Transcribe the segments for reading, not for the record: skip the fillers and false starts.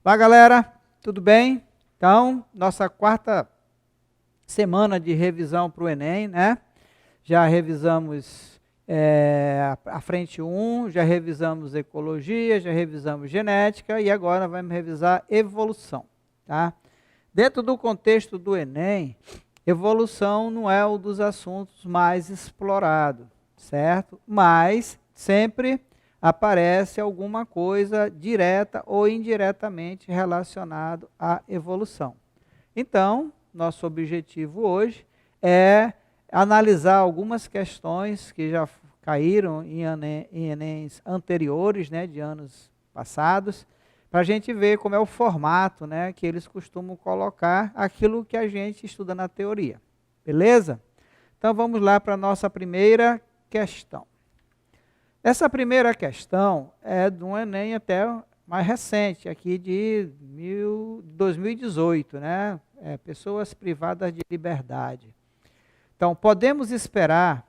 Olá, galera, tudo bem? Então, nossa quarta semana de revisão para o Enem, né? Já revisamos a frente 1, já revisamos ecologia, já revisamos genética e agora vamos revisar evolução, tá? Dentro do contexto do Enem, evolução não é um dos assuntos mais explorados, certo? Mas sempre aparece alguma coisa direta ou indiretamente relacionado à evolução. Então, nosso objetivo hoje é analisar algumas questões que já caíram em Enems anteriores, né, de anos passados, para a gente ver como é o formato, né, que eles costumam colocar aquilo que a gente estuda na teoria. Beleza? Então, vamos lá para a nossa primeira questão. Essa primeira questão é de um Enem até mais recente, aqui de 2018, né? Pessoas privadas de liberdade. Então, podemos esperar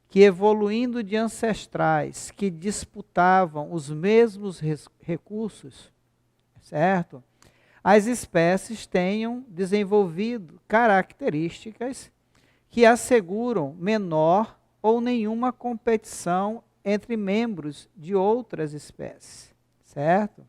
que, evoluindo de ancestrais que disputavam os mesmos recursos, certo? As espécies tenham desenvolvido características que asseguram menor ou nenhuma competição entre membros de outras espécies, certo?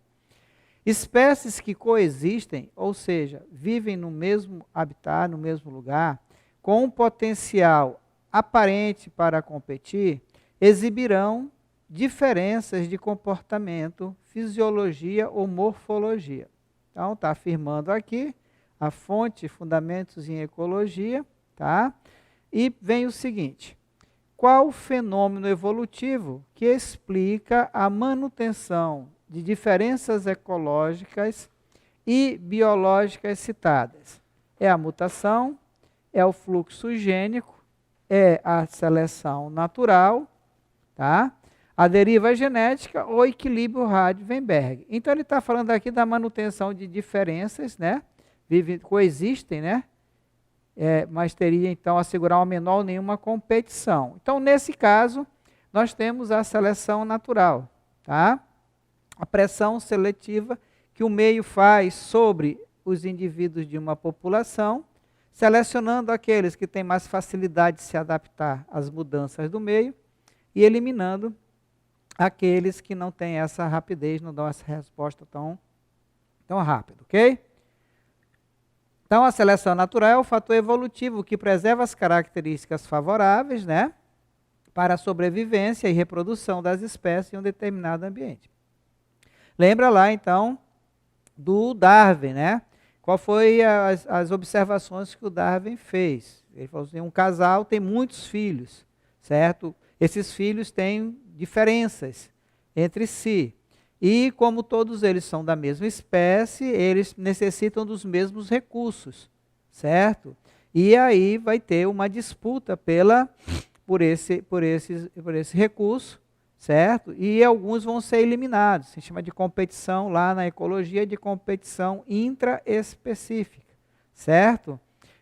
Espécies que coexistem, ou seja, vivem no mesmo habitat, no mesmo lugar, com um potencial aparente para competir, exibirão diferenças de comportamento, fisiologia ou morfologia. Então, está afirmando aqui a fonte Fundamentos em Ecologia, tá? E vem o seguinte: qual o fenômeno evolutivo que explica a manutenção de diferenças ecológicas e biológicas citadas? É a mutação, é o fluxo gênico, é a seleção natural, tá? A deriva genética ou equilíbrio Hardy-Weinberg. Então ele está falando aqui da manutenção de diferenças, né? Coexistem, né? Mas teria então assegurar uma menor ou nenhuma competição. Então, nesse caso, nós temos a seleção natural, tá? A pressão seletiva que o meio faz sobre os indivíduos de uma população, selecionando aqueles que têm mais facilidade de se adaptar às mudanças do meio e eliminando aqueles que não têm essa rapidez, não dão essa resposta tão rápido, ok? Então, a seleção natural é o fator evolutivo que preserva as características favoráveis, né, para a sobrevivência e reprodução das espécies em um determinado ambiente. Lembra lá, então, do Darwin, né? Qual foi as observações que o Darwin fez? Ele falou assim, um casal tem muitos filhos, certo? Esses filhos têm diferenças entre si. E como todos eles são da mesma espécie, eles necessitam dos mesmos recursos, certo? E aí vai ter uma disputa por esse recurso, certo? E alguns vão ser eliminados. Se chama de competição lá na ecologia, de competição intraespecífica, certo?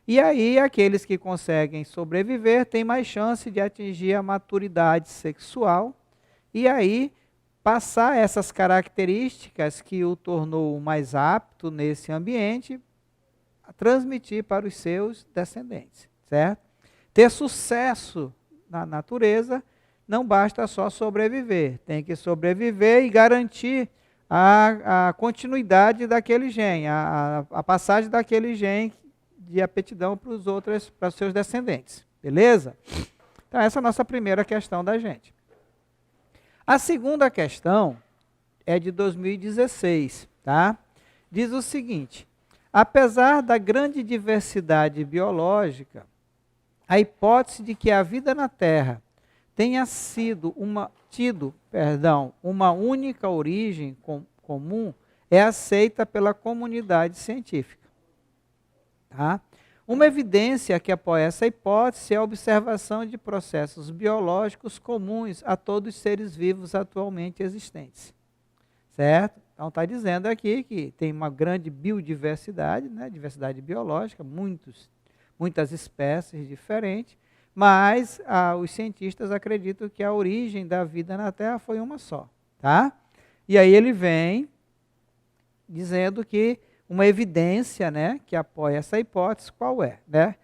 E aí aqueles que conseguem sobreviver têm mais chance de atingir a maturidade sexual e aí passar essas características que o tornou mais apto nesse ambiente, a transmitir para os seus descendentes, certo? Ter sucesso na natureza não basta só sobreviver, tem que sobreviver e garantir a continuidade daquele gene, a passagem daquele gene de aptidão para os seus descendentes, beleza? Então essa é a nossa primeira questão da gente. A segunda questão é de 2016, tá? Diz o seguinte: apesar da grande diversidade biológica, a hipótese de que a vida na Terra tenha tido uma única origem comum é aceita pela comunidade científica, tá? Uma evidência que apoia essa hipótese é a observação de processos biológicos comuns a todos os seres vivos atualmente existentes, certo? Então está dizendo aqui que tem uma grande biodiversidade, né? Diversidade biológica, muitas espécies diferentes, mas os cientistas acreditam que a origem da vida na Terra foi uma só, tá? E aí ele vem dizendo que uma evidência, né, que apoia essa hipótese, qual é, né?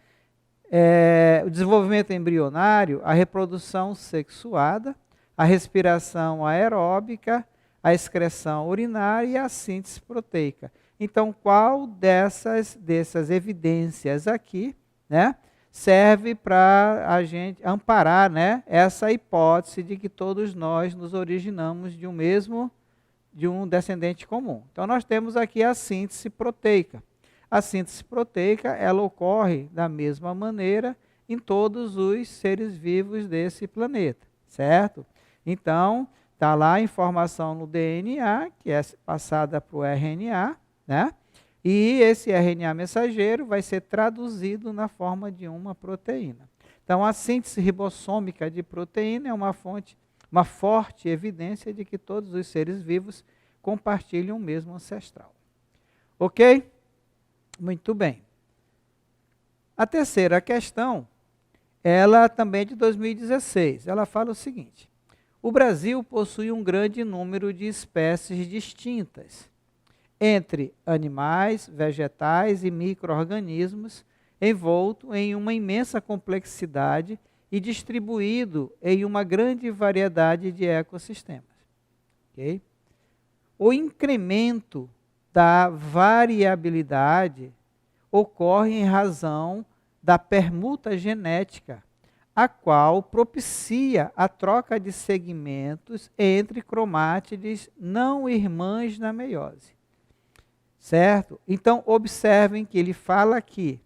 O desenvolvimento embrionário, a reprodução sexuada, a respiração aeróbica, a excreção urinária e a síntese proteica. Então, qual dessas evidências aqui, né, serve para a gente amparar, né, essa hipótese de que todos nós nos originamos de um descendente comum? Então, nós temos aqui a síntese proteica. A síntese proteica, ela ocorre da mesma maneira em todos os seres vivos desse planeta, certo? Então, está lá a informação no DNA, que é passada para o RNA, né? E esse RNA mensageiro vai ser traduzido na forma de uma proteína. Então, a síntese ribossômica de proteína é uma forte evidência de que todos os seres vivos compartilham o mesmo ancestral. Ok? Muito bem. A terceira questão, ela também é de 2016. Ela fala o seguinte: o Brasil possui um grande número de espécies distintas, entre animais, vegetais e micro-organismos, envolto em uma imensa complexidade e distribuído em uma grande variedade de ecossistemas. Okay? O incremento da variabilidade ocorre em razão da permuta genética, a qual propicia a troca de segmentos entre cromátides não irmãs na meiose. Certo? Então, observem que ele fala aqui,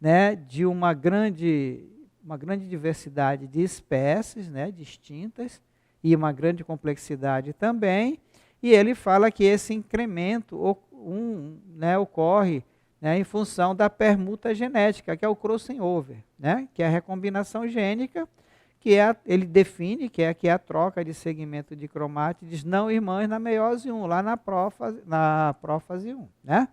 né, de uma grande diversidade de espécies, né, distintas, e uma grande complexidade também, e ele fala que esse incremento ocorre, né, em função da permuta genética, que é o crossing over, né, que é a recombinação gênica, ele define que é a troca de segmento de cromátides não irmãs na meiose 1, lá na prófase 1. Né?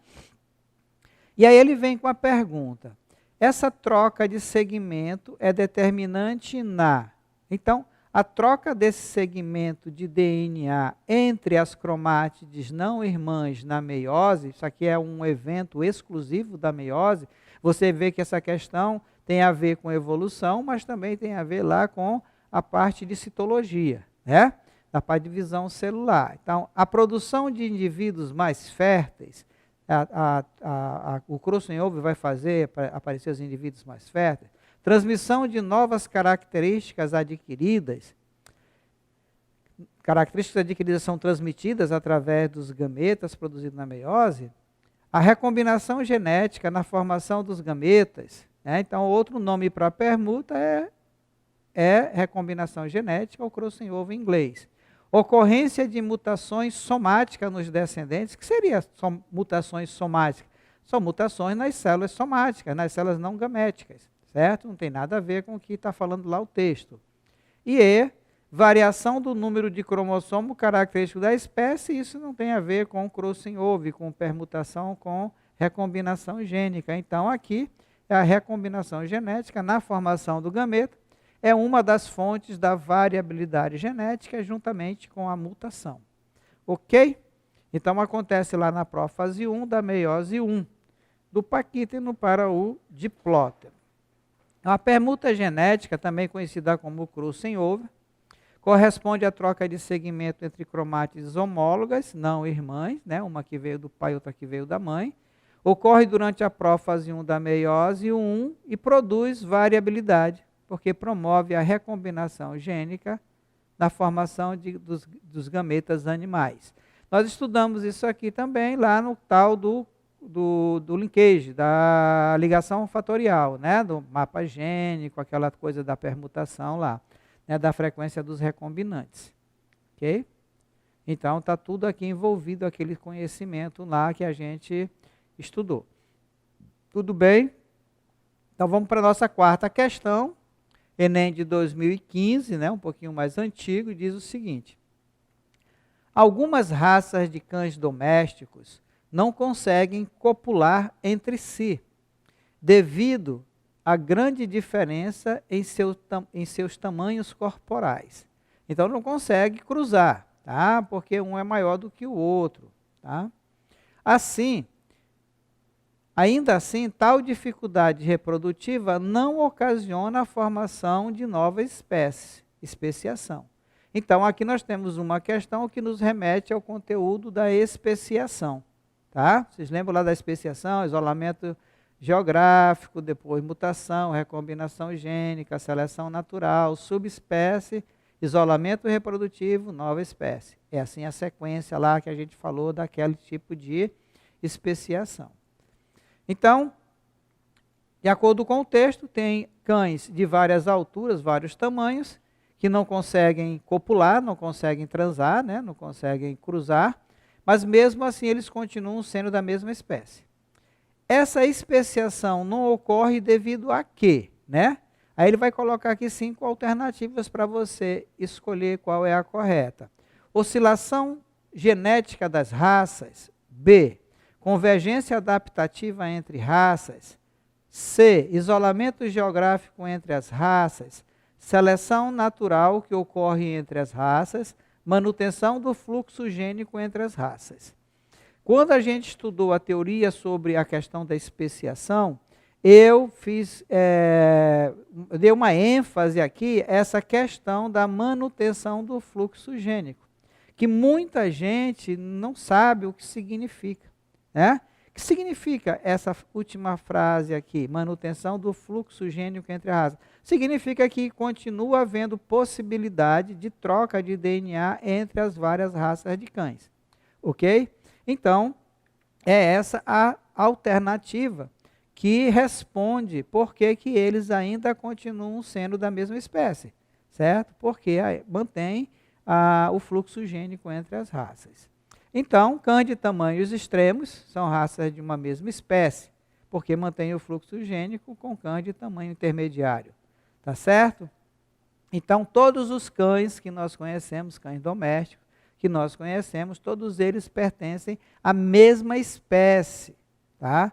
E aí ele vem com a pergunta: essa troca de segmento é determinante na... Então, a troca desse segmento de DNA entre as cromátides não irmãs na meiose, isso aqui é um evento exclusivo da meiose, você vê que essa questão tem a ver com evolução, mas também tem a ver lá com a parte de citologia, né? Da parte de divisão celular. Então, a produção de indivíduos mais férteis, o crossing over vai fazer aparecer os indivíduos mais férteis, transmissão de novas características adquiridas são transmitidas através dos gametas produzidos na meiose, a recombinação genética na formação dos gametas, né? Então, outro nome para permuta é recombinação genética, ou crossing over em inglês. Ocorrência de mutações somáticas nos descendentes. O que seria mutações somáticas? São mutações nas células somáticas, nas células não gaméticas, certo? Não tem nada a ver com o que está falando lá o texto. E variação do número de cromossomo característico da espécie, isso não tem a ver com crossing over, com permutação, com recombinação gênica. Então, aqui, a recombinação genética na formação do gameta é uma das fontes da variabilidade genética juntamente com a mutação. Ok? Então, acontece lá na prófase 1 da meiose 1, do paquíteno para o diplótero. A permuta genética, também conhecida como crossing over, corresponde à troca de segmento entre cromátides homólogas, não irmãs, né? Uma que veio do pai e outra que veio da mãe. Ocorre durante a prófase 1 da meiose 1 e produz variabilidade, porque promove a recombinação gênica na formação dos gametas animais. Nós estudamos isso aqui também lá no tal do linkage, da ligação fatorial, né? Do mapa gênico, aquela coisa da permutação lá, né? Da frequência dos recombinantes. Ok? Então, está tudo aqui envolvido, aquele conhecimento lá que a gente estudou. Tudo bem? Então, vamos para a nossa quarta questão. Enem de 2015, né? Um pouquinho mais antigo, diz o seguinte: algumas raças de cães domésticos não conseguem copular entre si, devido a grande diferença em seus tamanhos corporais. Então não consegue cruzar, tá? Porque um é maior do que o outro, tá? Ainda assim, tal dificuldade reprodutiva não ocasiona a formação de nova espécie, especiação. Então, aqui nós temos uma questão que nos remete ao conteúdo da especiação. Tá? Vocês lembram lá da especiação, isolamento geográfico, depois mutação, recombinação gênica, seleção natural, subespécie, isolamento reprodutivo, nova espécie. É assim a sequência lá que a gente falou daquele tipo de especiação. Então, de acordo com o texto, tem cães de várias alturas, vários tamanhos, que não conseguem copular, não conseguem transar, né? Não conseguem cruzar, mas mesmo assim eles continuam sendo da mesma espécie. Essa especiação não ocorre devido a quê? Né? Aí ele vai colocar aqui 5 alternativas para você escolher qual é a correta. Oscilação genética das raças. B. Convergência adaptativa entre raças. C. Isolamento geográfico entre as raças. Seleção natural que ocorre entre as raças. Manutenção do fluxo gênico entre as raças. Quando a gente estudou a teoria sobre a questão da especiação, eu dei uma ênfase aqui essa questão da manutenção do fluxo gênico, que muita gente não sabe o que significa, né? O que significa essa última frase aqui, manutenção do fluxo gênico entre as raças? Significa que continua havendo possibilidade de troca de DNA entre as várias raças de cães, ok? Então, é essa a alternativa que responde por que eles ainda continuam sendo da mesma espécie, certo? Porque mantém o fluxo gênico entre as raças. Então, cães de tamanhos extremos são raças de uma mesma espécie, porque mantém o fluxo gênico com cães de tamanho intermediário, tá certo? Então, todos os cães que nós conhecemos, cães domésticos, que nós conhecemos, todos eles pertencem à mesma espécie, tá?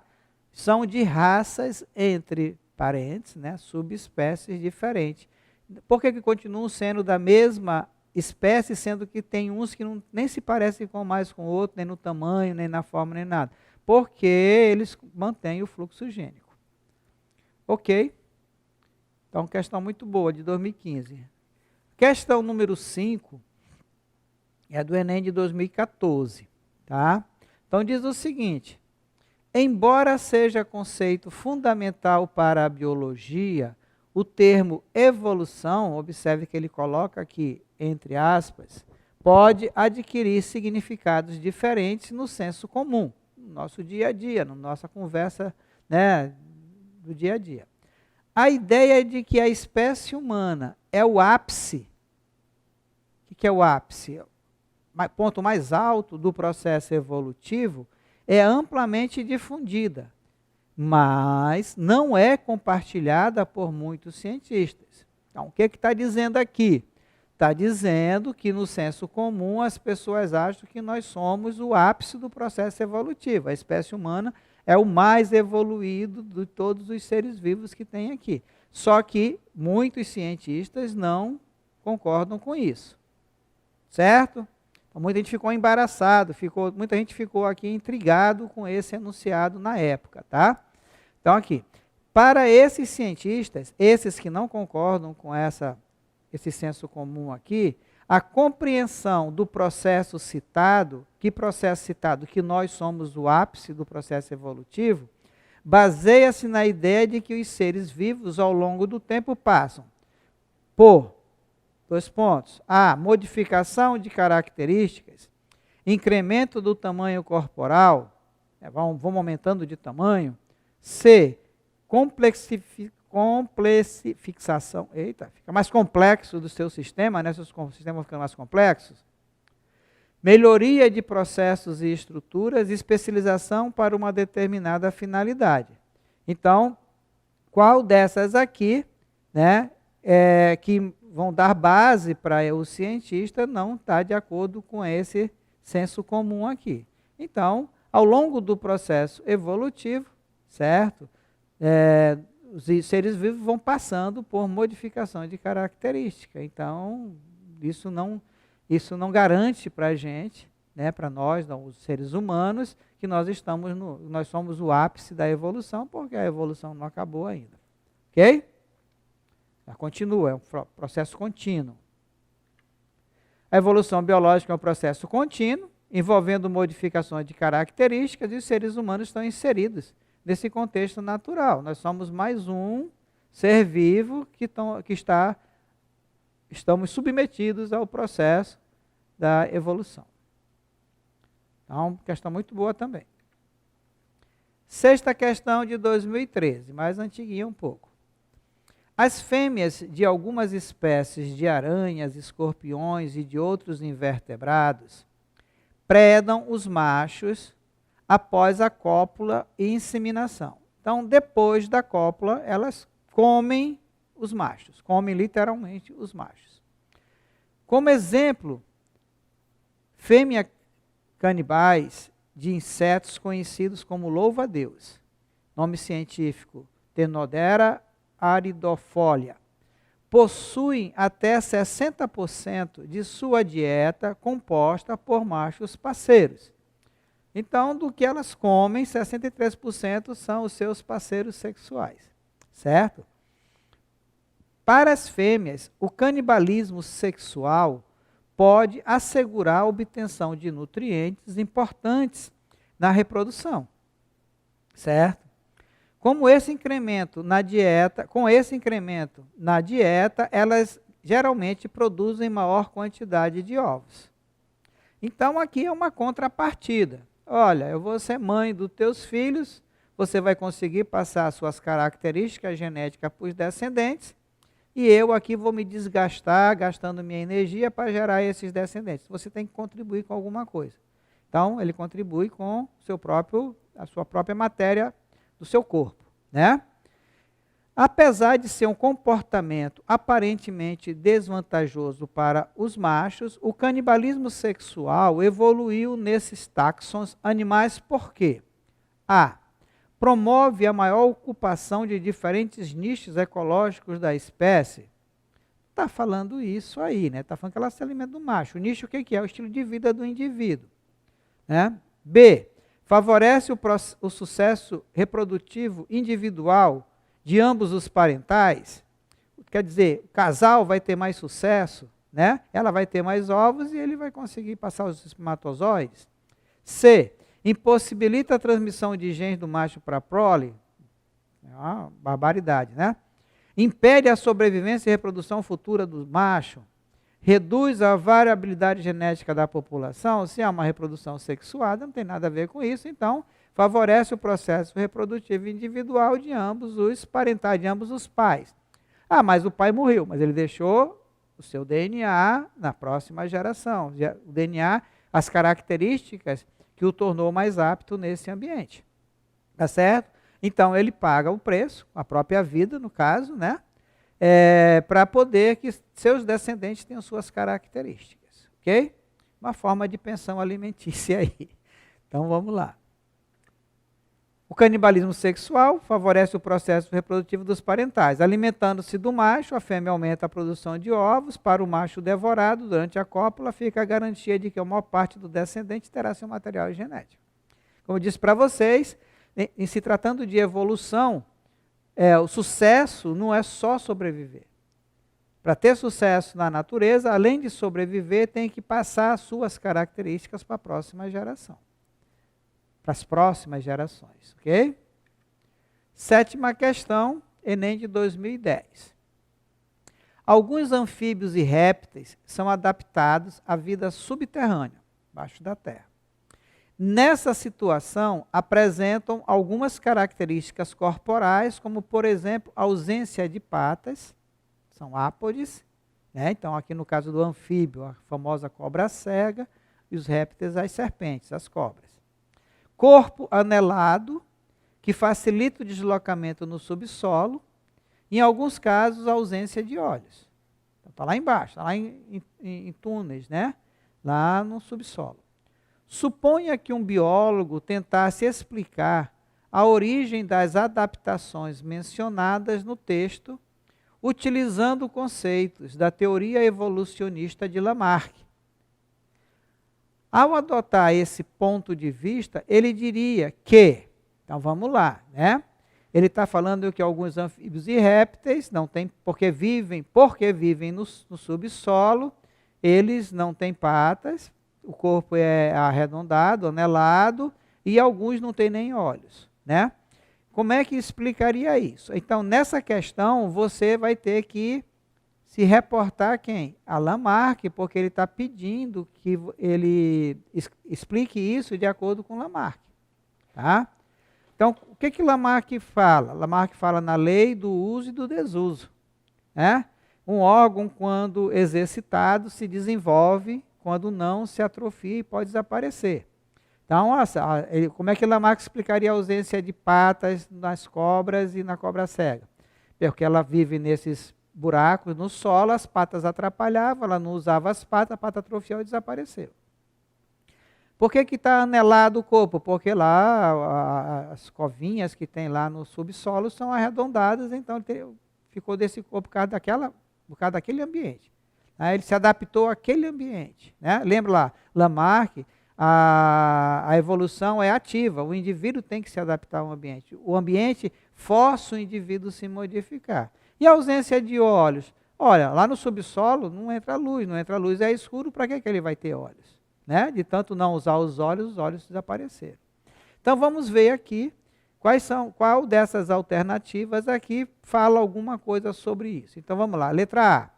São de raças entre parentes, né, subespécies diferentes. Por que continuam sendo da mesma espécie, sendo que tem uns que nem se parecem mais com o outro, nem no tamanho, nem na forma, nem nada? Porque eles mantêm o fluxo gênico. Ok? Então, questão muito boa, de 2015. Questão número 5 é do Enem de 2014. Tá? Então, diz o seguinte: embora seja conceito fundamental para a biologia, o termo evolução, observe que ele coloca aqui, entre aspas, pode adquirir significados diferentes no senso comum, no nosso dia a dia, na nossa conversa, né, do dia a dia. A ideia de que a espécie humana é o ápice, o que é o ápice? O ponto mais alto do processo evolutivo, é amplamente difundida, mas não é compartilhada por muitos cientistas. Então, o que está dizendo aqui? Está dizendo que no senso comum as pessoas acham que nós somos o ápice do processo evolutivo. A espécie humana é o mais evoluído de todos os seres vivos que tem aqui. Só que muitos cientistas não concordam com isso. Certo? Então, muita gente ficou embaraçado, muita gente ficou aqui intrigado com esse enunciado na época, tá? Então, aqui, para esses cientistas, esses que não concordam com esse senso comum aqui, a compreensão do processo citado, que processo citado? Que nós somos o ápice do processo evolutivo, baseia-se na ideia de que os seres vivos, ao longo do tempo, passam por, dois pontos, A, modificação de características, incremento do tamanho corporal, vamos aumentando de tamanho. C, complexifixação, fica mais complexo do seu sistema, né? Seus sistemas vão ficando mais complexos. Melhoria de processos e estruturas, especialização para uma determinada finalidade. Então, qual dessas aqui, né, que vão dar base para o cientista, não está de acordo com esse senso comum aqui. Então, ao longo do processo evolutivo, certo? os seres vivos vão passando por modificação de característica. Então, isso não garante para a gente, né, para nós, os seres humanos, que nós somos o ápice da evolução, porque a evolução não acabou ainda. Ok? Ela continua, é um processo contínuo. A evolução biológica é um processo contínuo, envolvendo modificações de características, e os seres humanos estão inseridos nesse contexto natural. Nós somos mais um ser vivo estamos submetidos ao processo da evolução. Então, questão muito boa também. Sexta questão de 2013, mais antiguinha um pouco. As fêmeas de algumas espécies de aranhas, escorpiões e de outros invertebrados predam os machos após a cópula e inseminação. Então, depois da cópula, elas comem os machos, comem literalmente os machos. Como exemplo, fêmeas canibais de insetos conhecidos como louva-a-Deus, nome científico Tenodera aridofolia, possuem até 60% de sua dieta composta por machos parceiros. Então, do que elas comem, 63% são os seus parceiros sexuais, certo? Para as fêmeas, o canibalismo sexual pode assegurar a obtenção de nutrientes importantes na reprodução, certo? Com esse incremento na dieta, elas geralmente produzem maior quantidade de ovos. Então, aqui é uma contrapartida. Olha, eu vou ser mãe dos teus filhos, você vai conseguir passar suas características genéticas para os descendentes, e eu aqui vou me desgastar, gastando minha energia para gerar esses descendentes. Você tem que contribuir com alguma coisa. Então, ele contribui com a sua própria matéria do seu corpo, né? Apesar de ser um comportamento aparentemente desvantajoso para os machos, o canibalismo sexual evoluiu nesses táxons animais por quê? A. Promove a maior ocupação de diferentes nichos ecológicos da espécie. Está falando isso aí, né? Está falando que ela se alimenta do macho. O nicho o que é? O estilo de vida do indivíduo, né? B. Favorece o sucesso reprodutivo individual de ambos os parentais. Quer dizer, o casal vai ter mais sucesso, né? Ela vai ter mais ovos e ele vai conseguir passar os espermatozoides. C. Impossibilita a transmissão de genes do macho para a prole. É uma barbaridade, né? Impede a sobrevivência e reprodução futura do macho. Reduz a variabilidade genética da população. Se há uma reprodução sexuada, não tem nada a ver com isso, então favorece o processo reprodutivo individual de ambos os parentais, de ambos os pais. Ah, mas o pai morreu, mas ele deixou o seu DNA na próxima geração. O DNA, as características que o tornou mais apto nesse ambiente. Tá certo? Então ele paga o preço, a própria vida, no caso, né? Para poder que seus descendentes tenham suas características. Ok? Uma forma de pensão alimentícia aí. Então vamos lá. O canibalismo sexual favorece o processo reprodutivo dos parentais. Alimentando-se do macho, a fêmea aumenta a produção de ovos. Para o macho devorado, durante a cópula, fica a garantia de que a maior parte do descendente terá seu material genético. Como eu disse para vocês, em se tratando de evolução, o sucesso não é só sobreviver. Para ter sucesso na natureza, além de sobreviver, tem que passar as suas características para a próxima geração. Para as próximas gerações, ok? Sétima questão, Enem de 2010. Alguns anfíbios e répteis são adaptados à vida subterrânea, abaixo da terra. Nessa situação, apresentam algumas características corporais, como, por exemplo, ausência de patas, são ápodes, né? Então, aqui no caso do anfíbio, a famosa cobra cega, e os répteis, as serpentes, as cobras. Corpo anelado, que facilita o deslocamento no subsolo, em alguns casos, a ausência de olhos. Está lá embaixo, está lá em túneis, né? Lá no subsolo. Suponha que um biólogo tentasse explicar a origem das adaptações mencionadas no texto, utilizando conceitos da teoria evolucionista de Lamarck. Ao adotar esse ponto de vista, ele diria que, então vamos lá, né? Ele está falando que alguns anfíbios e répteis não têm, porque vivem no subsolo, eles não têm patas, o corpo é arredondado, anelado, e alguns não têm nem olhos, né? Como é que explicaria isso? Então, nessa questão, você vai ter que se reportar a quem? A Lamarck, porque ele está pedindo que ele explique isso de acordo com Lamarck. Tá? Então, o que Lamarck fala? Lamarck fala na lei do uso e do desuso. Né? Um órgão, quando exercitado, se desenvolve, quando não, se atrofia e pode desaparecer. Então, como é que Lamarck explicaria a ausência de patas nas cobras e na cobra cega? Porque ela vive nesses buracos no solo, as patas atrapalhavam, ela não usava as patas, a pata atrofiou e desapareceu. Por que está anelado o corpo? Porque lá as covinhas que tem lá no subsolo são arredondadas, então ficou desse corpo por causa daquele ambiente. Aí ele se adaptou àquele ambiente. Né? Lembra lá, Lamarck, a evolução é ativa, o indivíduo tem que se adaptar ao ambiente. O ambiente força o indivíduo a se modificar. E a ausência de olhos? Olha, lá no subsolo não entra luz é escuro, para que ele vai ter olhos? Né? De tanto não usar os olhos desapareceram. Então vamos ver aqui qual dessas alternativas aqui fala alguma coisa sobre isso. Então vamos lá, letra A.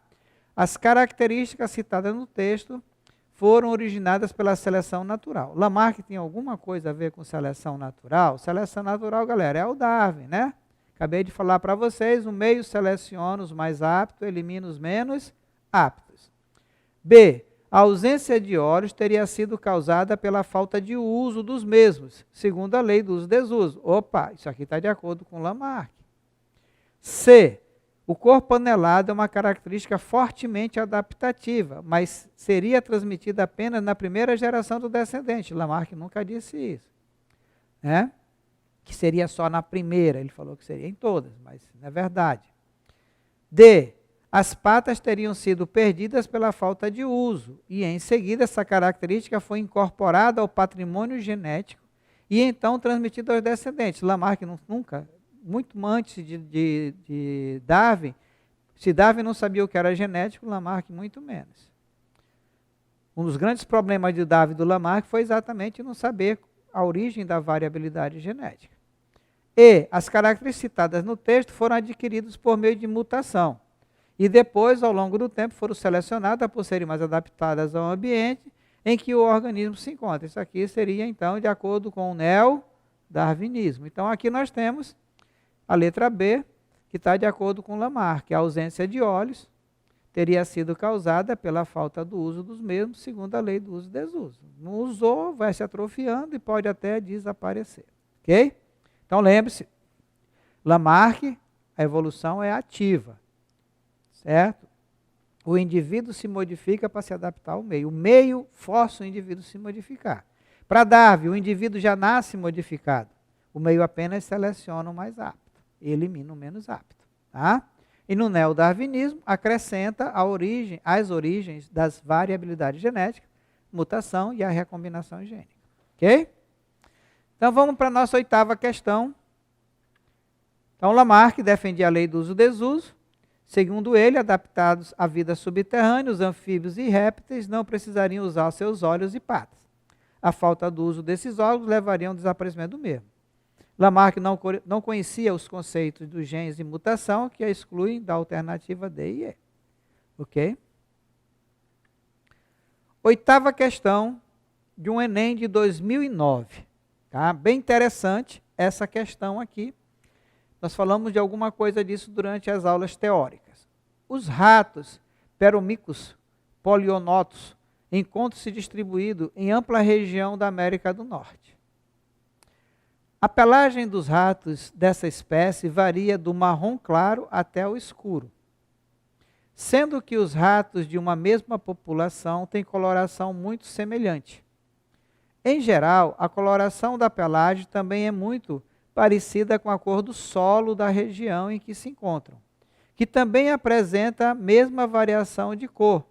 As características citadas no texto foram originadas pela seleção natural. Lamarck tem alguma coisa a ver com seleção natural? Seleção natural, galera, é o Darwin, né? Acabei de falar para vocês, o meio seleciona os mais aptos, elimina os menos aptos. B. A ausência de olhos teria sido causada pela falta de uso dos mesmos, segundo a lei do uso e desuso. Opa, isso aqui está de acordo com Lamarck. C. O corpo anelado é uma característica fortemente adaptativa, mas seria transmitida apenas na primeira geração do descendente. Lamarck nunca disse isso. Né? Que seria só na primeira, ele falou que seria em todas, mas não é verdade. D. As patas teriam sido perdidas pela falta de uso, e em seguida essa característica foi incorporada ao patrimônio genético e então transmitida aos descendentes. Lamarck nunca, muito antes de Darwin, se Darwin não sabia o que era genético, Lamarck muito menos. Um dos grandes problemas de Darwin e do Lamarck foi exatamente não saber a origem da variabilidade genética. E as características citadas no texto foram adquiridas por meio de mutação. E depois, ao longo do tempo, foram selecionadas por serem mais adaptadas ao ambiente em que o organismo se encontra. Isso aqui seria, então, de acordo com o neo-darwinismo. Então, aqui nós temos a letra B, que está de acordo com Lamarck. A ausência de olhos teria sido causada pela falta do uso dos mesmos, segundo a lei do uso e desuso. Não usou, vai se atrofiando e pode até desaparecer. Ok? Então, lembre-se, Lamarck, a evolução é ativa. Certo? O indivíduo se modifica para se adaptar ao meio. O meio força o indivíduo a se modificar. Para Darwin, o indivíduo já nasce modificado. O meio apenas seleciona o mais apto e elimina o menos apto. Tá? E no neodarwinismo, acrescenta as origens das variabilidades genéticas, mutação e a recombinação gênica. Ok? Então vamos para a nossa oitava questão. Então Lamarck defendia a lei do uso e desuso. Segundo ele, adaptados à vida subterrânea, os anfíbios e répteis não precisariam usar seus olhos e patas. A falta do uso desses órgãos levaria ao desaparecimento do mesmo. Lamarck não conhecia os conceitos dos genes de mutação, que a excluem da alternativa D e E. Ok? Oitava questão de um Enem de 2009. Tá? Bem interessante essa questão aqui. Nós falamos de alguma coisa disso durante as aulas teóricas. Os ratos peromicos polionotos encontram-se distribuídos em ampla região da América do Norte. A pelagem dos ratos dessa espécie varia do marrom claro até o escuro, sendo que os ratos de uma mesma população têm coloração muito semelhante. Em geral, a coloração da pelagem também é muito parecida com a cor do solo da região em que se encontram, que também apresenta a mesma variação de cor,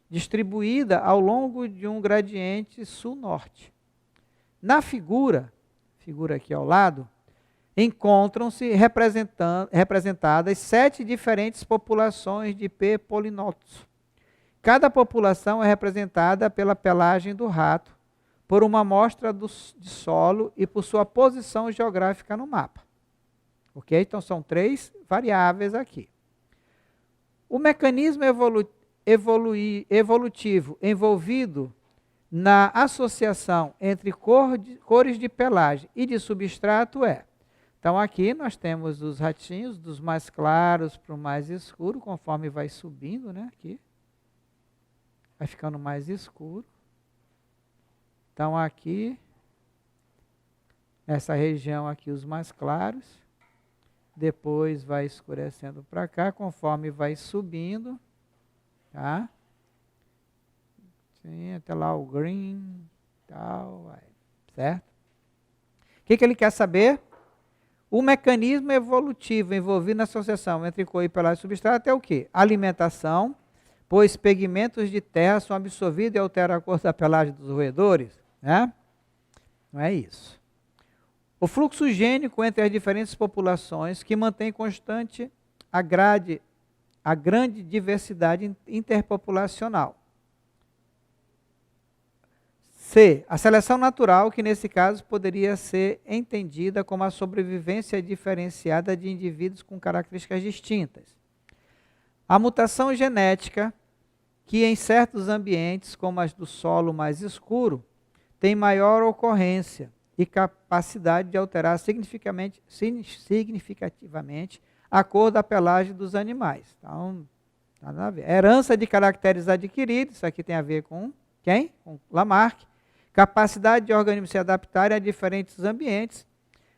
distribuída ao longo de um gradiente sul-norte. Na figura aqui ao lado, encontram-se representadas 7 diferentes populações de P. polinotus. Cada população é representada pela pelagem do rato, por uma amostra de solo e por sua posição geográfica no mapa. Ok? Então, são 3 variáveis aqui. O mecanismo evolutivo envolvido na associação entre cores de pelagem e de substrato é... Então, aqui nós temos os ratinhos, dos mais claros para o mais escuro, conforme vai subindo, né? Aqui. Vai ficando mais escuro. Então, aqui, nessa região aqui, os mais claros. Depois vai escurecendo para cá, conforme vai subindo. Tá? Sim, até lá o green, tal, vai, certo? O que ele quer saber? O mecanismo evolutivo envolvido na associação entre cor e pelagem e substrato é o quê? Alimentação, pois pigmentos de terra são absorvidos e alteram a cor da pelagem dos roedores. Né? Não é isso. O fluxo gênico entre as diferentes populações que mantém constante a grande diversidade interpopulacional. C. A seleção natural, que nesse caso poderia ser entendida como a sobrevivência diferenciada de indivíduos com características distintas. A mutação genética, que em certos ambientes, como as do solo mais escuro, tem maior ocorrência e capacidade de alterar significativamente a cor da pelagem dos animais. Então, nada a ver. Herança de caracteres adquiridos, isso aqui tem a ver com quem? Com Lamarck. Capacidade de organismos se adaptarem a diferentes ambientes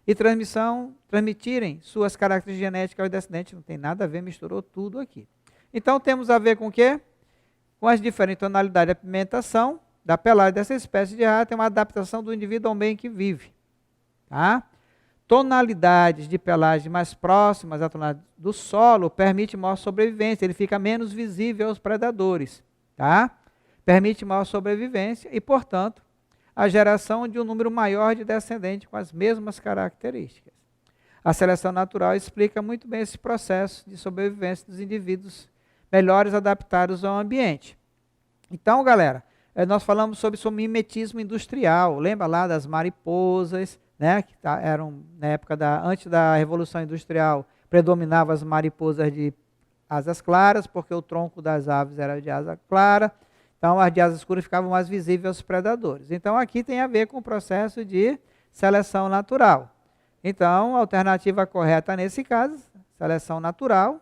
e transmitirem suas características genéticas aos descendentes. Não tem nada a ver, misturou tudo aqui. Então, temos a ver com o quê? Com as diferentes tonalidades de pigmentação da pelagem dessa espécie de rato, é uma adaptação do indivíduo ao meio em que vive. Tá? Tonalidades de pelagem mais próximas à tonalidade do solo permite maior sobrevivência, ele fica menos visível aos predadores. Tá? Permite maior sobrevivência e, portanto, a geração de um número maior de descendentes com as mesmas características. A seleção natural explica muito bem esse processo de sobrevivência dos indivíduos melhores adaptados ao ambiente. Então, galera, nós falamos sobre o mimetismo industrial. Lembra lá das mariposas, né, que eram na época antes da Revolução Industrial, predominavam as mariposas de asas claras, porque o tronco das aves era de asa clara. Então, as de asas escuras ficavam mais visíveis aos predadores. Então, aqui tem a ver com o processo de seleção natural. Então, a alternativa correta nesse caso, seleção natural,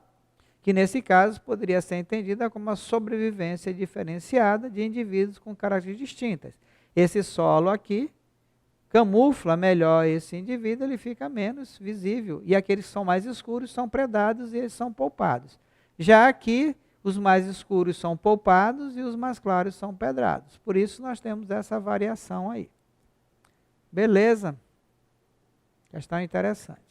que nesse caso poderia ser entendida como uma sobrevivência diferenciada de indivíduos com características distintas. Esse solo aqui camufla melhor esse indivíduo, ele fica menos visível. E aqueles que são mais escuros são predados e eles são poupados. Já aqui, os mais escuros são poupados e os mais claros são pedrados. Por isso, nós temos essa variação aí. Beleza? Questão interessante.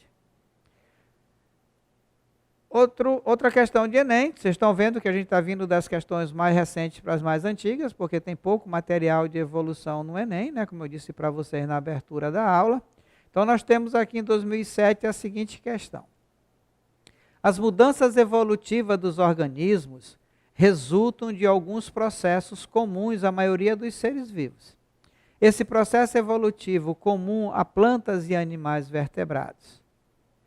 Outra questão de Enem, vocês estão vendo que a gente está vindo das questões mais recentes para as mais antigas, porque tem pouco material de evolução no Enem, né, como eu disse para vocês na abertura da aula. Então, nós temos aqui em 2007 a seguinte questão. As mudanças evolutivas dos organismos resultam de alguns processos comuns à maioria dos seres vivos. Esse processo evolutivo comum a plantas e animais vertebrados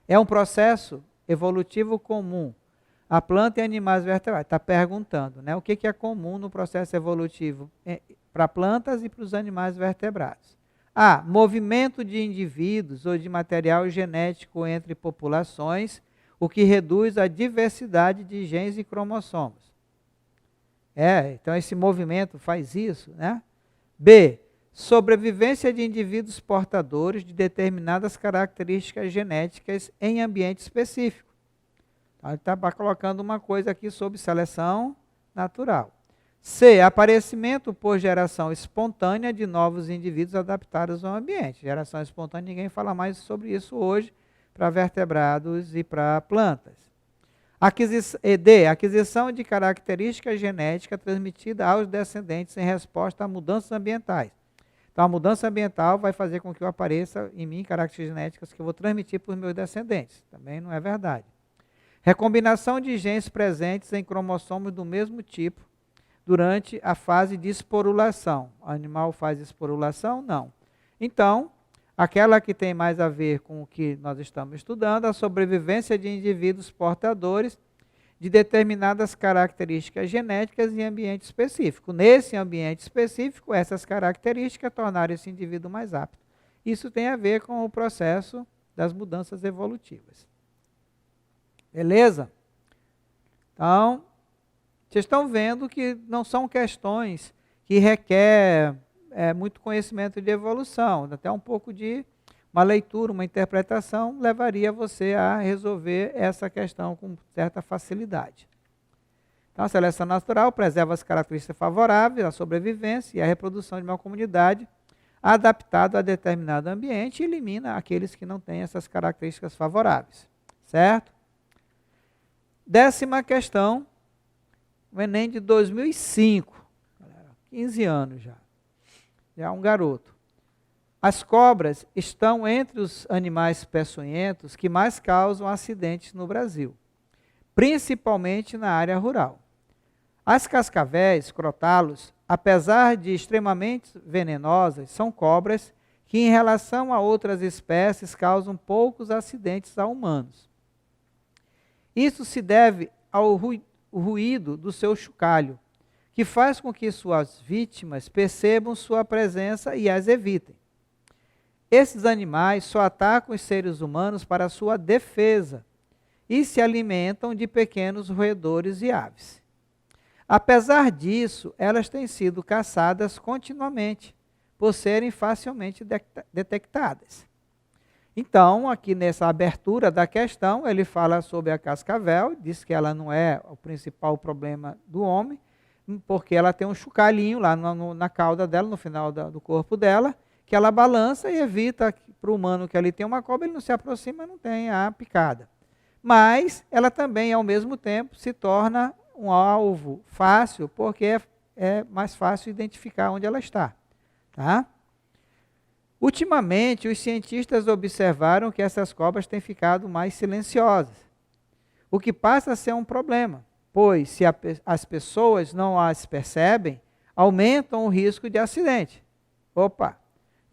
é um processo evolutivo comum a planta e animais vertebrados. Está perguntando, né, o que é comum no processo evolutivo para plantas e para os animais vertebrados. A. Movimento de indivíduos ou de material genético entre populações, o que reduz a diversidade de genes e cromossomos. Então esse movimento faz isso, né? B. Sobrevivência de indivíduos portadores de determinadas características genéticas em ambiente específico. Então, ele está colocando uma coisa aqui sobre seleção natural. C. Aparecimento por geração espontânea de novos indivíduos adaptados ao ambiente. Geração espontânea, ninguém fala mais sobre isso hoje para vertebrados e para plantas. D. Aquisição de característica genética transmitida aos descendentes em resposta a mudanças ambientais. Então, a mudança ambiental vai fazer com que eu apareça em mim características genéticas que eu vou transmitir para os meus descendentes. Também não é verdade. Recombinação de genes presentes em cromossomos do mesmo tipo durante a fase de esporulação. O animal faz esporulação? Não. Então, aquela que tem mais a ver com o que nós estamos estudando, a sobrevivência de indivíduos portadores de determinadas características genéticas em ambiente específico. Nesse ambiente específico, essas características tornaram esse indivíduo mais apto. Isso tem a ver com o processo das mudanças evolutivas. Beleza? Então, vocês estão vendo que não são questões que requer muito conhecimento de evolução, até um pouco de uma leitura, uma interpretação, levaria você a resolver essa questão com certa facilidade. Então, a seleção natural preserva as características favoráveis à sobrevivência e à reprodução de uma comunidade adaptada a determinado ambiente e elimina aqueles que não têm essas características favoráveis. Certo? 10ª questão, o Enem de 2005, 15 anos já. Já é um garoto. As cobras estão entre os animais peçonhentos que mais causam acidentes no Brasil, principalmente na área rural. As cascavéis, crotalos, apesar de extremamente venenosas, são cobras que, em relação a outras espécies, causam poucos acidentes a humanos. Isso se deve ao ruído do seu chocalho, que faz com que suas vítimas percebam sua presença e as evitem. Esses animais só atacam os seres humanos para sua defesa e se alimentam de pequenos roedores e aves. Apesar disso, elas têm sido caçadas continuamente, por serem facilmente detectadas. Então, aqui nessa abertura da questão, ele fala sobre a cascavel, diz que ela não é o principal problema do homem, porque ela tem um chocalhinho lá na cauda dela, no final do corpo dela, que ela balança e evita para o humano que ali tem uma cobra, ele não se aproxima, não tem a picada. Mas ela também, ao mesmo tempo, se torna um alvo fácil, porque é mais fácil identificar onde ela está. Tá? Ultimamente, os cientistas observaram que essas cobras têm ficado mais silenciosas, o que passa a ser um problema, pois se as pessoas não as percebem, aumentam o risco de acidente. Opa!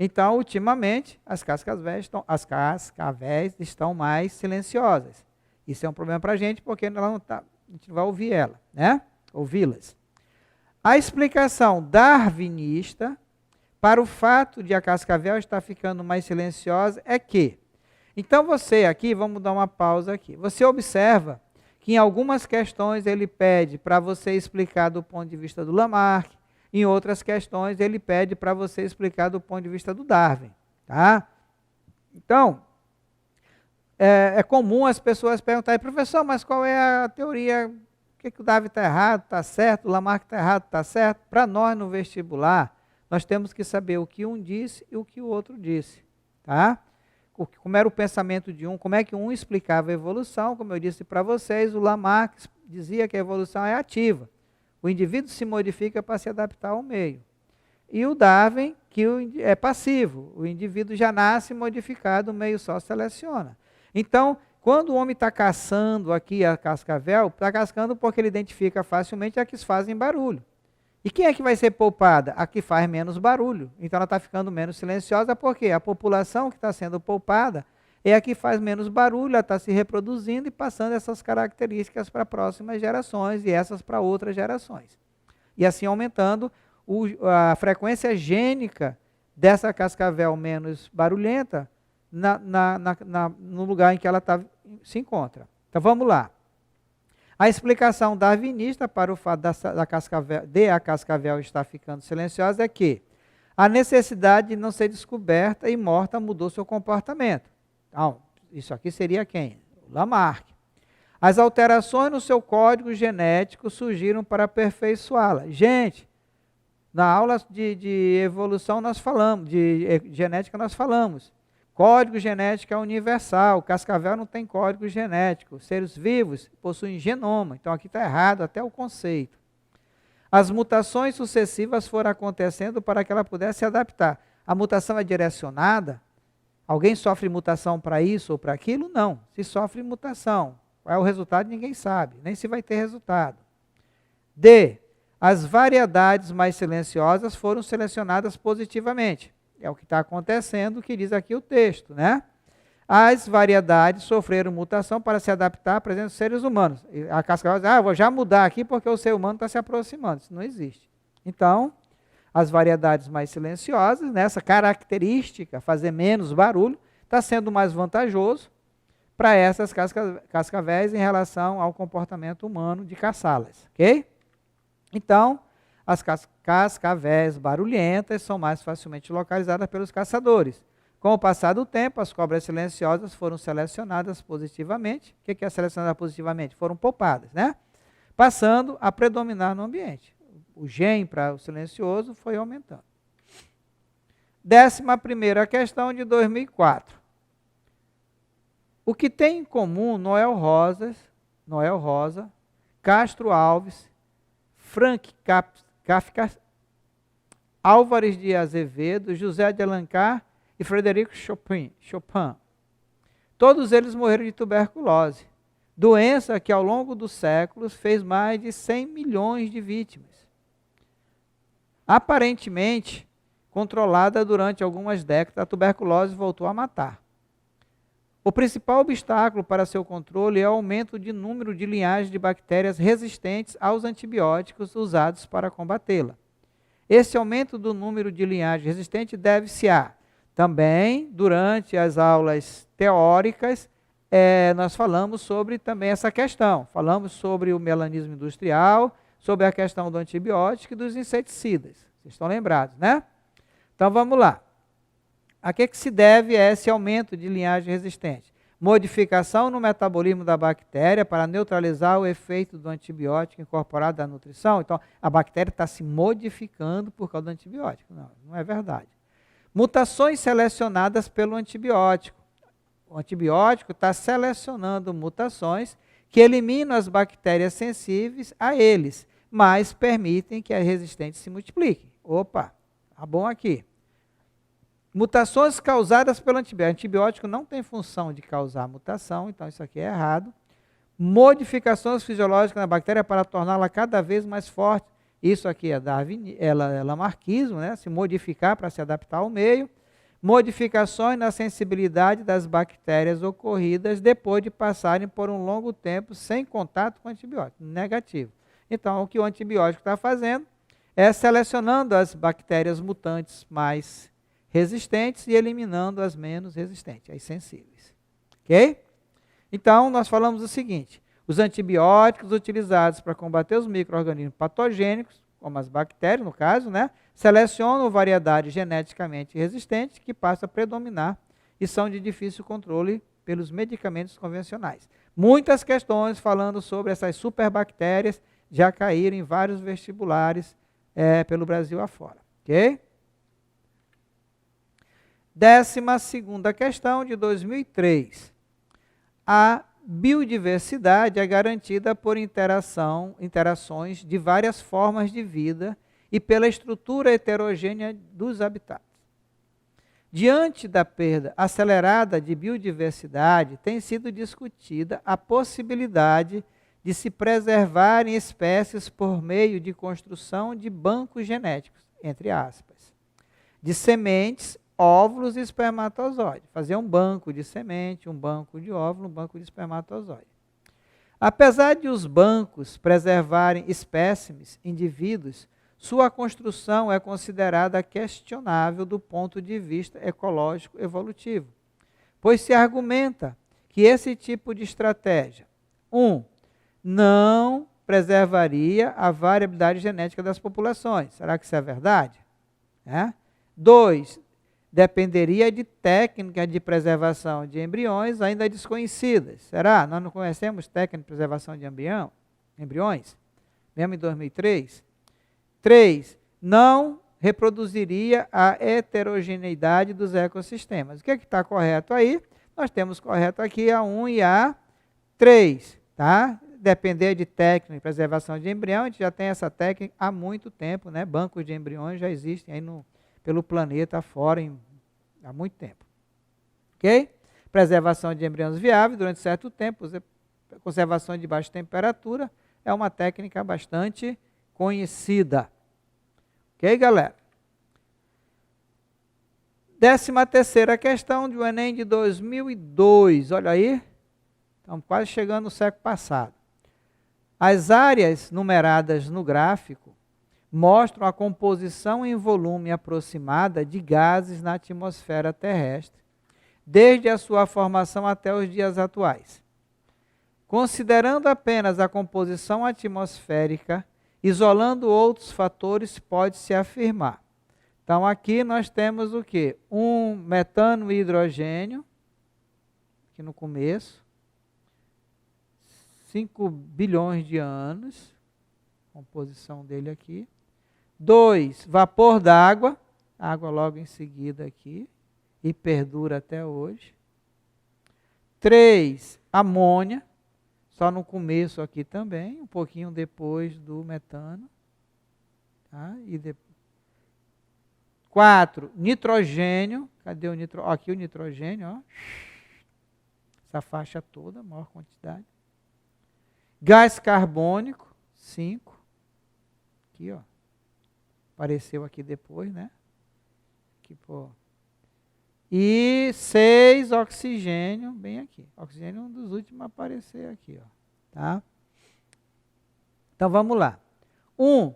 Então, ultimamente, as cascavéis estão mais silenciosas. Isso é um problema para a gente, porque ela não tá, a gente não vai ouvir ela, né? Ouvi-las. A explicação darwinista para o fato de a cascavel estar ficando mais silenciosa é que, então você aqui, vamos dar uma pausa aqui, você observa que em algumas questões ele pede para você explicar do ponto de vista do Lamarck, em outras questões ele pede para você explicar do ponto de vista do Darwin. Tá? Então, é comum as pessoas perguntarem, professor, mas qual é a teoria? O que o Darwin está errado, está certo? O Lamarck está errado, está certo? Para nós no vestibular, nós temos que saber o que um disse e o que o outro disse. Tá? Como era o pensamento de um, como é que um explicava a evolução, como eu disse para vocês, o Lamarck dizia que a evolução é ativa. O indivíduo se modifica para se adaptar ao meio. E o Darwin, que é passivo. O indivíduo já nasce modificado, o meio só seleciona. Então, quando o homem está caçando aqui a cascavel, está caçando porque ele identifica facilmente a que fazem barulho. E quem é que vai ser poupada? A que faz menos barulho. Então ela está ficando menos silenciosa porque a população que está sendo poupada é a que faz menos barulho, ela está se reproduzindo e passando essas características para próximas gerações e essas para outras gerações. E assim aumentando a frequência gênica dessa cascavel menos barulhenta no lugar em que ela se encontra. Então vamos lá. A explicação darwinista para o fato a cascavel estar ficando silenciosa é que a necessidade de não ser descoberta e morta mudou seu comportamento. Então, isso aqui seria quem? O Lamarck. As alterações no seu código genético surgiram para aperfeiçoá-la. Gente, na aula de evolução nós falamos, de genética nós falamos. Código genético é universal, cascavel não tem código genético. Seres vivos possuem genoma, então aqui está errado até o conceito. As mutações sucessivas foram acontecendo para que ela pudesse se adaptar. A mutação é direcionada? Alguém sofre mutação para isso ou para aquilo? Não. Se sofre mutação, qual é o resultado? Ninguém sabe, nem se vai ter resultado. D. As variedades mais silenciosas foram selecionadas positivamente. É o que está acontecendo, que diz aqui o texto, né? As variedades sofreram mutação para se adaptar à presença dos seres humanos. A cascavel diz, vou já mudar aqui porque o ser humano está se aproximando. Isso não existe. Então, as variedades mais silenciosas, nessa característica, fazer menos barulho, está sendo mais vantajoso para essas cascavéis em relação ao comportamento humano de caçá-las, ok? Então, as cascavéis barulhentas são mais facilmente localizadas pelos caçadores. Com o passar do tempo, as cobras silenciosas foram selecionadas positivamente. O que é selecionada positivamente? Foram poupadas, né? Passando a predominar no ambiente. O gene para o silencioso foi aumentando. 11ª questão de 2004. O que tem em comum Noel Rosa, Castro Alves, Frank Kafka, Álvares de Azevedo, José de Alencar e Frederico Chopin. Todos eles morreram de tuberculose, doença que ao longo dos séculos fez mais de 100 milhões de vítimas. Aparentemente, controlada durante algumas décadas, a tuberculose voltou a matar. O principal obstáculo para seu controle é o aumento de número de linhagens de bactérias resistentes aos antibióticos usados para combatê-la. Esse aumento do número de linhagens resistentes deve-se a, também, durante as aulas teóricas, nós falamos sobre também essa questão. Falamos sobre o melanismo industrial, sobre a questão do antibiótico e dos inseticidas. Vocês estão lembrados, né? Então, vamos lá. A que se deve esse aumento de linhagem resistente? Modificação no metabolismo da bactéria para neutralizar o efeito do antibiótico incorporado à nutrição. Então, a bactéria está se modificando por causa do antibiótico. Não, não é verdade. Mutações selecionadas pelo antibiótico. O antibiótico está selecionando mutações que eliminam as bactérias sensíveis a eles, mas permitem que as resistentes se multipliquem. Opa, tá bom aqui. Mutações causadas pelo antibiótico. O antibiótico não tem função de causar mutação, então isso aqui é errado. Modificações fisiológicas na bactéria para torná-la cada vez mais forte. Isso aqui é lamarquismo, né? Se modificar para se adaptar ao meio. Modificações na sensibilidade das bactérias ocorridas depois de passarem por um longo tempo sem contato com o antibiótico. Negativo. Então, o que o antibiótico está fazendo é selecionando as bactérias mutantes mais resistentes e eliminando as menos resistentes, as sensíveis. Ok? Então, nós falamos o seguinte: os antibióticos utilizados para combater os micro-organismos patogênicos, como as bactérias, no caso, né, selecionam variedades geneticamente resistentes que passam a predominar e são de difícil controle pelos medicamentos convencionais. Muitas questões falando sobre essas superbactérias já caíram em vários vestibulares pelo Brasil afora. Ok? 12ª questão de 2003. A biodiversidade é garantida por interações de várias formas de vida e pela estrutura heterogênea dos habitats. Diante da perda acelerada de biodiversidade, tem sido discutida a possibilidade de se preservarem espécies por meio de construção de bancos genéticos, entre aspas, de sementes, óvulos e espermatozoide. Fazer um banco de semente, um banco de óvulo, um banco de espermatozoide. Apesar de os bancos preservarem espécimes, indivíduos, sua construção é considerada questionável do ponto de vista ecológico evolutivo, pois se argumenta que esse tipo de estratégia, não preservaria a variabilidade genética das populações. Será que isso é verdade? 2, dependeria de técnicas de preservação de embriões ainda desconhecidas. Será? Nós não conhecemos técnica de preservação de embriões? Mesmo em 2003? 3. Não reproduziria a heterogeneidade dos ecossistemas. O que é que está correto aí? Nós temos correto aqui a 1 e a 3, tá? Depender de técnica de preservação de embrião, a gente já tem essa técnica há muito tempo, né? Bancos de embriões já existem aí pelo planeta afora há muito tempo. Ok? Preservação de embriões viáveis durante certo tempo, conservação de baixa temperatura, é uma técnica bastante conhecida. Ok, galera? 13ª questão do Enem de 2002. Olha aí, estamos quase chegando no século passado. As áreas numeradas no gráfico mostram a composição em volume aproximada de gases na atmosfera terrestre, desde a sua formação até os dias atuais. Considerando apenas a composição atmosférica, isolando outros fatores, pode-se afirmar. Então, aqui nós temos o quê? Um metano e hidrogênio, aqui no começo, 5 bilhões de anos, composição dele aqui. 2, vapor d'água, água logo em seguida aqui, e perdura até hoje. 3, amônia, só no começo aqui também, um pouquinho depois do metano. Tá? 4, nitrogênio, cadê o nitrogênio? Aqui o nitrogênio, ó. Essa faixa toda, maior quantidade. Gás carbônico, 5. Aqui, ó. Apareceu aqui depois, né? Aqui, pô. E 6, oxigênio, bem aqui. Oxigênio é um dos últimos a aparecer aqui, ó. Tá? Então, vamos lá. 1.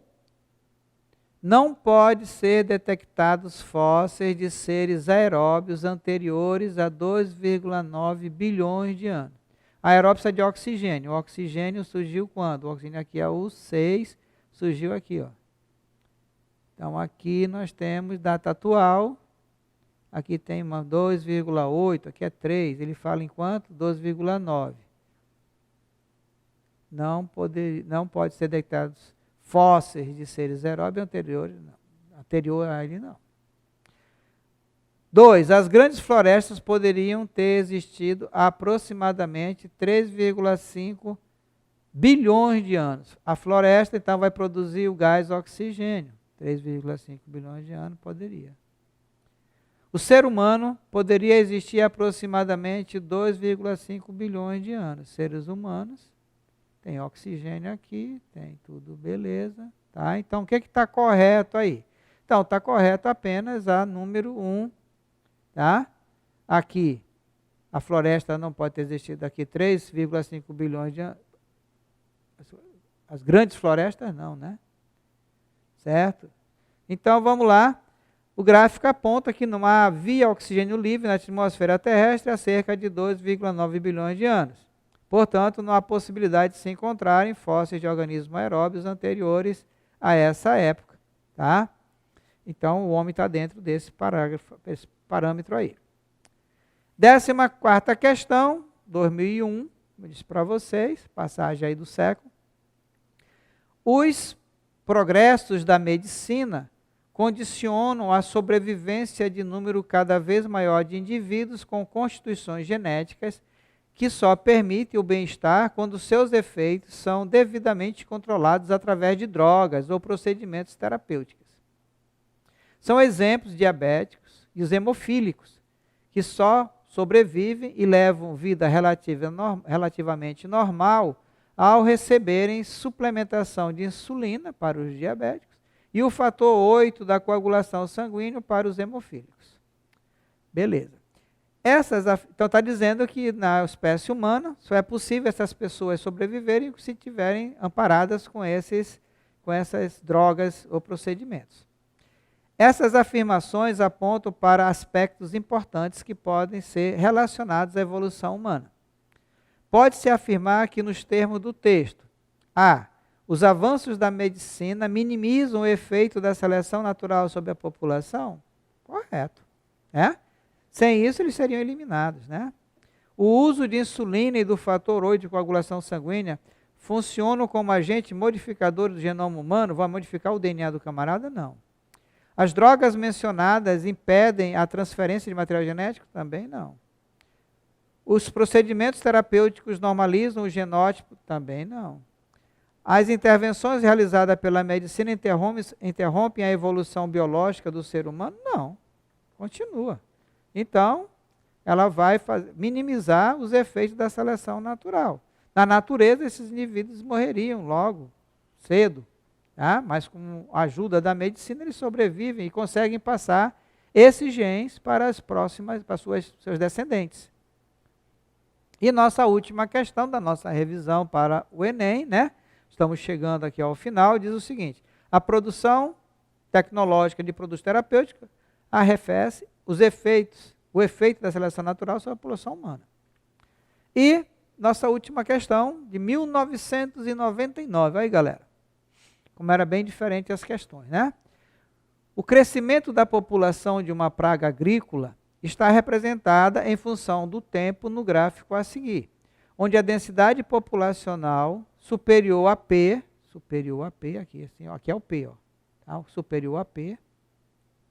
Não pode ser detectados fósseis de seres aeróbios anteriores a 2,9 bilhões de anos. A aeróbio é de oxigênio. O oxigênio surgiu quando? O oxigênio aqui é o 6, surgiu aqui, ó. Então, aqui nós temos data atual. Aqui tem uma 2,8, aqui é 3. Ele fala em quanto? 2,9. Não pode ser detectados fósseis de seres aeróbios anteriores, não. Anterior a ele, não. 2. As grandes florestas poderiam ter existido há aproximadamente 3,5 bilhões de anos. A floresta, então, vai produzir o gás oxigênio. 3,5 bilhões de anos poderia. O ser humano poderia existir há aproximadamente 2,5 bilhões de anos. Seres humanos, tem oxigênio aqui, tem tudo beleza. Tá? Então, o que está correto aí? Então, está correto apenas a número 1. Tá? Aqui, a floresta não pode ter existido aqui 3,5 bilhões de anos. As grandes florestas não, né? Certo? Então, vamos lá. O gráfico aponta que não havia oxigênio livre na atmosfera terrestre há cerca de 2,9 bilhões de anos. Portanto, não há possibilidade de se encontrarem fósseis de organismos aeróbios anteriores a essa época. Tá? Então, o homem está dentro desse parâmetro aí. 14ª questão, 2001, eu disse para vocês, passagem aí do século. Os progressos da medicina condicionam a sobrevivência de número cada vez maior de indivíduos com constituições genéticas que só permitem o bem-estar quando seus efeitos são devidamente controlados através de drogas ou procedimentos terapêuticos. São exemplos diabéticos e os hemofílicos, que só sobrevivem e levam vida relativamente normal ao receberem suplementação de insulina para os diabéticos e o fator 8 da coagulação sanguínea para os hemofílicos. Beleza. Então está dizendo que na espécie humana só é possível essas pessoas sobreviverem se estiverem amparadas com essas drogas ou procedimentos. Essas afirmações apontam para aspectos importantes que podem ser relacionados à evolução humana. Pode-se afirmar que, nos termos do texto, a. Os avanços da medicina minimizam o efeito da seleção natural sobre a população? Correto. né? Sem isso, eles seriam eliminados, né? O uso de insulina e do fator 8 de coagulação sanguínea funcionam como agente modificador do genoma humano? Vai modificar o DNA do camarada? Não. As drogas mencionadas impedem a transferência de material genético? Também não. Os procedimentos terapêuticos normalizam o genótipo? Também não. As intervenções realizadas pela medicina interrompem a evolução biológica do ser humano? Não. Continua. Então, ela vai minimizar os efeitos da seleção natural. Na natureza, esses indivíduos morreriam logo, cedo, tá? Mas com a ajuda da medicina, eles sobrevivem e conseguem passar esses genes para as próximas, para seus descendentes. E nossa última questão da nossa revisão para o Enem, né? Estamos chegando aqui ao final, diz o seguinte: a produção tecnológica de produtos terapêuticos arrefece o efeito da seleção natural sobre a população humana. E nossa última questão, de 1999. Aí, galera, como era bem diferente as questões, né? O crescimento da população de uma praga agrícola está representada em função do tempo no gráfico a seguir, onde a densidade populacional superior a P, aqui, assim, ó, aqui é o P, ó, tá? Superior a P,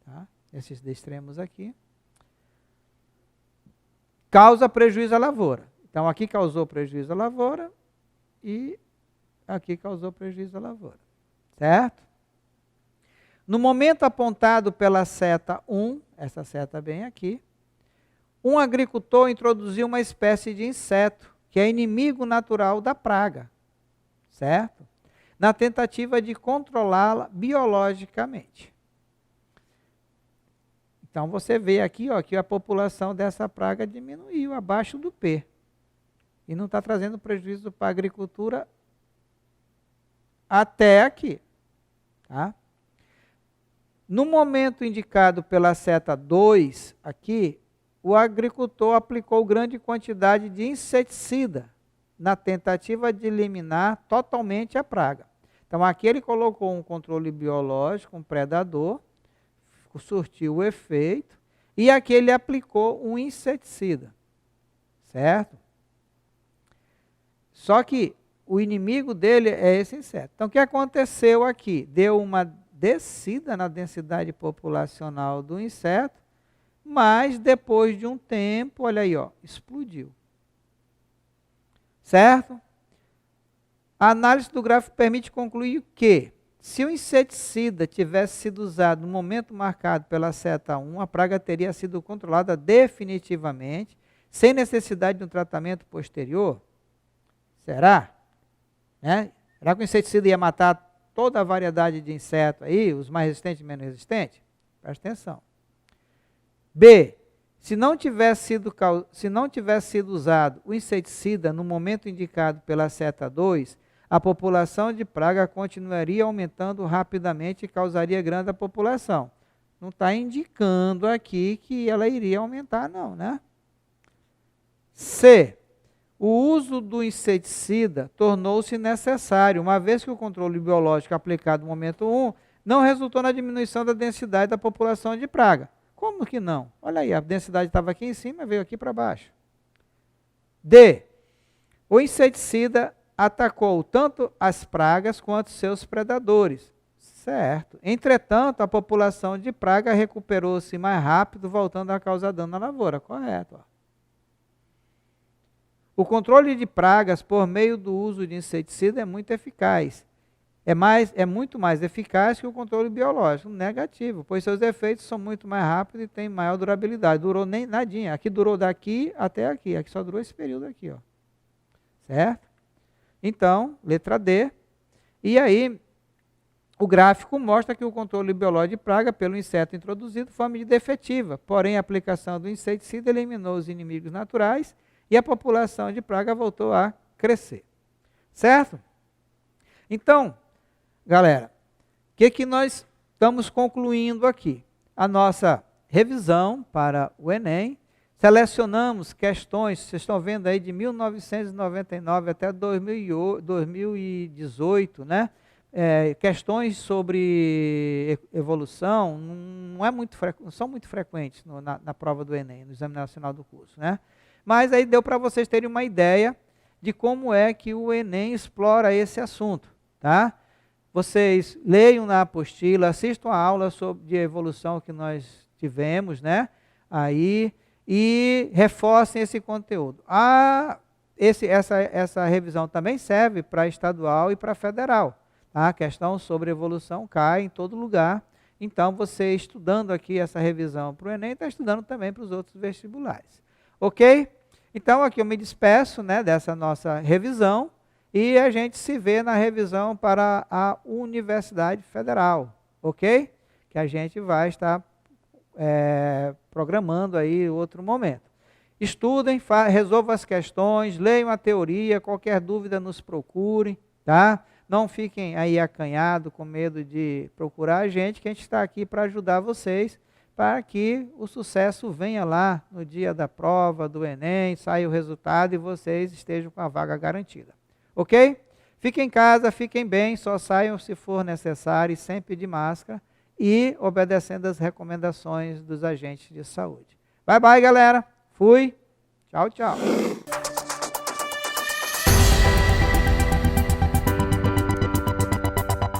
tá? Esses extremos aqui, causa prejuízo à lavoura. Então, aqui causou prejuízo à lavoura e aqui causou prejuízo à lavoura. Certo? No momento apontado pela seta 1, essa seta bem aqui, um agricultor introduziu uma espécie de inseto, que é inimigo natural da praga. Certo? Na tentativa de controlá-la biologicamente. Então, você vê aqui, ó, que a população dessa praga diminuiu abaixo do P. E não está trazendo prejuízo para a agricultura até aqui. Tá? No momento indicado pela seta 2, aqui, o agricultor aplicou grande quantidade de inseticida na tentativa de eliminar totalmente a praga. Então, aqui ele colocou um controle biológico, um predador, surtiu o efeito, e aqui ele aplicou um inseticida, certo? Só que o inimigo dele é esse inseto. Então, o que aconteceu aqui? Deu uma descida na densidade populacional do inseto, mas depois de um tempo, olha aí, ó, explodiu. Certo? A análise do gráfico permite concluir que, se o inseticida tivesse sido usado no momento marcado pela seta 1, a praga teria sido controlada definitivamente, sem necessidade de um tratamento posterior? Será? Né? Será que o inseticida ia matar toda a variedade de insetos aí, os mais resistentes e menos resistentes? Presta atenção. B. Se não tivesse sido usado o inseticida no momento indicado pela seta 2, a população de praga continuaria aumentando rapidamente e causaria grande à população. Não está indicando aqui que ela iria aumentar, não, né? C. O uso do inseticida tornou-se necessário, uma vez que o controle biológico aplicado no momento 1 não resultou na diminuição da densidade da população de praga. Como que não? Olha aí, a densidade estava aqui em cima, veio aqui para baixo. D. O inseticida atacou tanto as pragas quanto seus predadores. Certo. Entretanto, a população de praga recuperou-se mais rápido, voltando a causar dano na lavoura. Correto. Ó. O controle de pragas por meio do uso de inseticida é muito eficaz. É muito mais eficaz que o controle biológico. Negativo, pois seus efeitos são muito mais rápidos e têm maior durabilidade. Durou nem nadinha. Aqui durou daqui até aqui. Aqui só durou esse período aqui. Ó. Certo? Então, letra D. E aí, o gráfico mostra que o controle biológico de praga pelo inseto introduzido foi uma medida efetiva. Porém, a aplicação do inseticida eliminou os inimigos naturais e a população de praga voltou a crescer. Certo? Então, galera, o que nós estamos concluindo aqui? A nossa revisão para o Enem. Selecionamos questões, vocês estão vendo aí, de 1999 até 2018, né? Questões sobre evolução, não são muito frequentes na prova do Enem, no Exame Nacional do Curso, né? Mas aí deu para vocês terem uma ideia de como é que o Enem explora esse assunto, tá? Vocês leiam na apostila, assistam a aula de evolução que nós tivemos, né? Aí, e reforcem esse conteúdo. Essa revisão também serve para estadual e para federal. Tá? A questão sobre evolução cai em todo lugar. Então, você estudando aqui essa revisão para o Enem, está estudando também para os outros vestibulares. Ok? Então, aqui eu me despeço, né, dessa nossa revisão e a gente se vê na revisão para a Universidade Federal. Ok? Que a gente vai estar programando aí outro momento. Estudem, resolvam as questões, leiam a teoria, qualquer dúvida nos procurem, tá? Não fiquem aí acanhados, com medo de procurar a gente, que a gente está aqui para ajudar vocês, para que o sucesso venha lá no dia da prova, do Enem, saia o resultado e vocês estejam com a vaga garantida. Ok? Fiquem em casa, fiquem bem, só saiam se for necessário, sempre de máscara e obedecendo as recomendações dos agentes de saúde. Bye, bye, galera. Fui. Tchau, tchau.